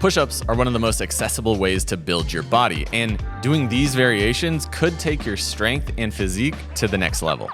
Push-ups are one of the most accessible ways to build your body, and doing these variations could take your strength and physique to the next level.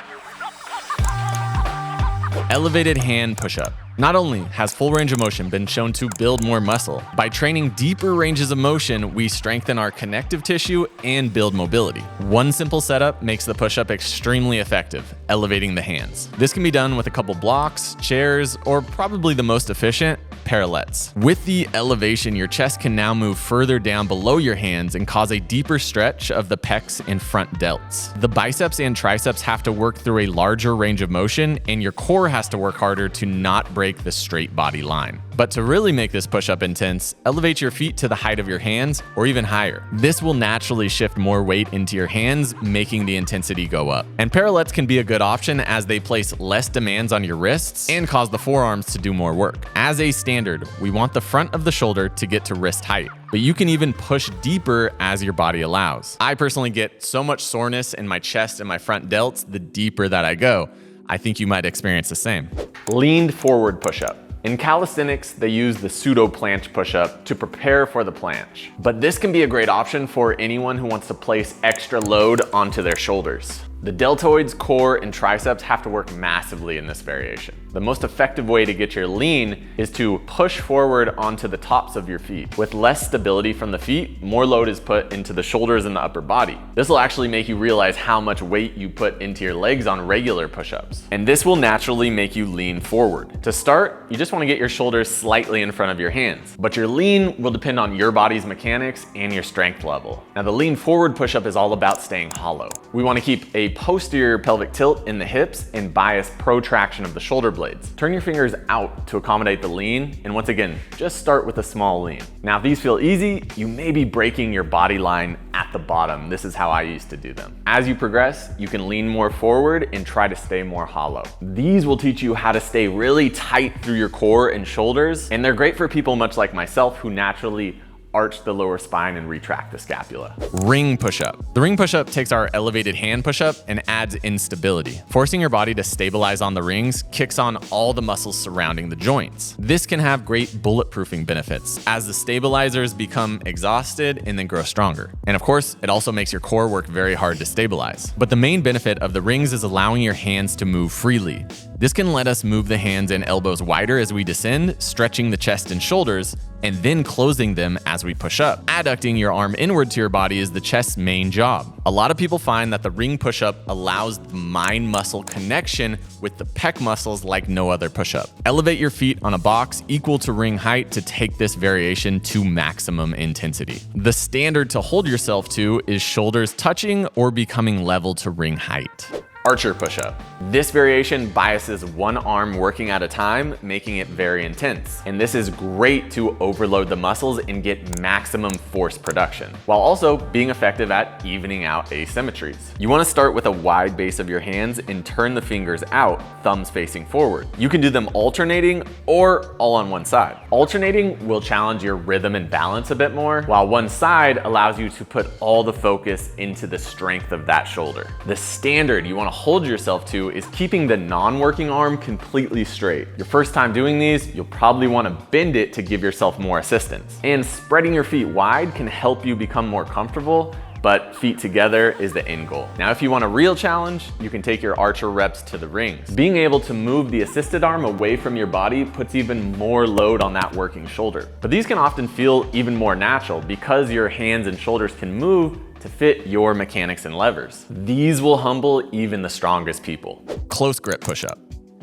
Elevated hand push-up. Not only has full range of motion been shown to build more muscle, by training deeper ranges of motion, we strengthen our connective tissue and build mobility. One simple setup makes the push-up extremely effective, elevating the hands. This can be done with a couple blocks, chairs, or probably the most efficient, parallettes. With the elevation, your chest can now move further down below your hands and cause a deeper stretch of the pecs and front delts. The biceps and triceps have to work through a larger range of motion, and your core has to work harder to not break the straight body line. But to really make this push-up intense, elevate your feet to the height of your hands or even higher. This will naturally shift more weight into your hands, making the intensity go up. And parallettes can be a good option as they place less demands on your wrists and cause the forearms to do more work. As a standard, we want the front of the shoulder to get to wrist height, but you can even push deeper as your body allows. I personally get so much soreness in my chest and my front delts the deeper that I go. I think you might experience the same. Leaned forward push-up. In calisthenics, they use the pseudo-planche push-up to prepare for the planche. But this can be a great option for anyone who wants to place extra load onto their shoulders. The deltoids, core, and triceps have to work massively in this variation. The most effective way to get your lean is to push forward onto the tops of your feet. With less stability from the feet, more load is put into the shoulders and the upper body. This will actually make you realize how much weight you put into your legs on regular push-ups. And this will naturally make you lean forward. To start, you just want to get your shoulders slightly in front of your hands. But your lean will depend on your body's mechanics and your strength level. Now, the lean forward push-up is all about staying hollow. We want to keep a posterior pelvic tilt in the hips and bias protraction of the shoulder blades. Turn your fingers out to accommodate the lean, and once again, just start with a small lean. Now, if these feel easy, you may be breaking your body line at the bottom. This is how I used to do them. As you progress, you can lean more forward and try to stay more hollow. These will teach you how to stay really tight through your core and shoulders, and they're great for people much like myself who naturally arch the lower spine and retract the scapula. Ring push-up. The ring push-up takes our elevated hand push-up and adds instability. Forcing your body to stabilize on the rings kicks on all the muscles surrounding the joints. This can have great bulletproofing benefits as the stabilizers become exhausted and then grow stronger. And of course, it also makes your core work very hard to stabilize. But the main benefit of the rings is allowing your hands to move freely. This can let us move the hands and elbows wider as we descend, stretching the chest and shoulders, and then closing them as we push up. Adducting your arm inward to your body is the chest's main job. A lot of people find that the ring push-up allows the mind muscle connection with the pec muscles like no other push-up. Elevate your feet on a box equal to ring height to take this variation to maximum intensity. The standard to hold yourself to is shoulders touching or becoming level to ring height. Archer push-up. This variation biases one arm working at a time, making it very intense. And this is great to overload the muscles and get maximum force production, while also being effective at evening out asymmetries. You want to start with a wide base of your hands and turn the fingers out, thumbs facing forward. You can do them alternating or all on one side. Alternating will challenge your rhythm and balance a bit more, while one side allows you to put all the focus into the strength of that shoulder. The standard you want to hold yourself to is keeping the non-working arm completely straight. Your first time doing these, you'll probably want to bend it to give yourself more assistance. And spreading your feet wide can help you become more comfortable, but feet together is the end goal. Now, if you want a real challenge, you can take your archer reps to the rings. Being able to move the assisted arm away from your body puts even more load on that working shoulder. But these can often feel even more natural because your hands and shoulders can move to fit your mechanics and levers. These will humble even the strongest people. Close grip push-up.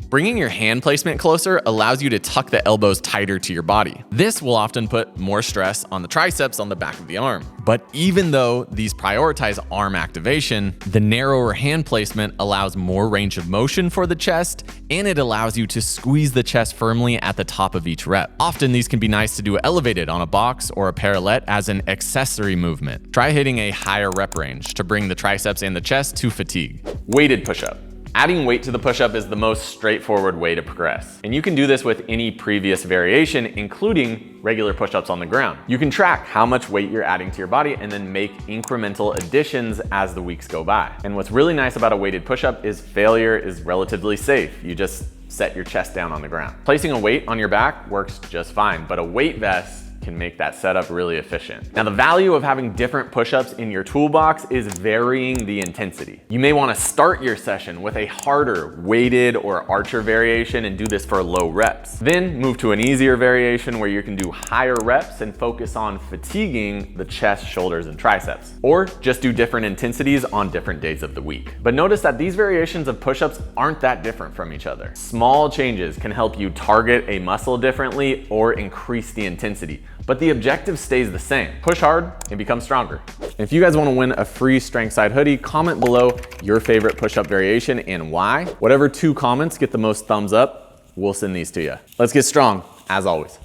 Bringing your hand placement closer allows you to tuck the elbows tighter to your body. This will often put more stress on the triceps on the back of the arm. But even though these prioritize arm activation, the narrower hand placement allows more range of motion for the chest, and it allows you to squeeze the chest firmly at the top of each rep. Often these can be nice to do elevated on a box or a parallette as an accessory movement. Try hitting a higher rep range to bring the triceps and the chest to fatigue. Weighted push-up. Adding weight to the push-up is the most straightforward way to progress. And you can do this with any previous variation, including regular push-ups on the ground. You can track how much weight you're adding to your body and then make incremental additions as the weeks go by. And what's really nice about a weighted push-up is failure is relatively safe. You just set your chest down on the ground. Placing a weight on your back works just fine, but a weight vest can make that setup really efficient. Now, the value of having different push-ups in your toolbox is varying the intensity. You may want to start your session with a harder weighted or archer variation and do this for low reps. Then move to an easier variation where you can do higher reps and focus on fatiguing the chest, shoulders, and triceps. Or just do different intensities on different days of the week. But notice that these variations of push-ups aren't that different from each other. Small changes can help you target a muscle differently or increase the intensity, but the objective stays the same. Push hard and become stronger. If you guys want to win a free Strength Side hoodie, comment below your favorite push-up variation and why. Whatever 2 comments get the most thumbs up, we'll send these to you. Let's get strong, as always.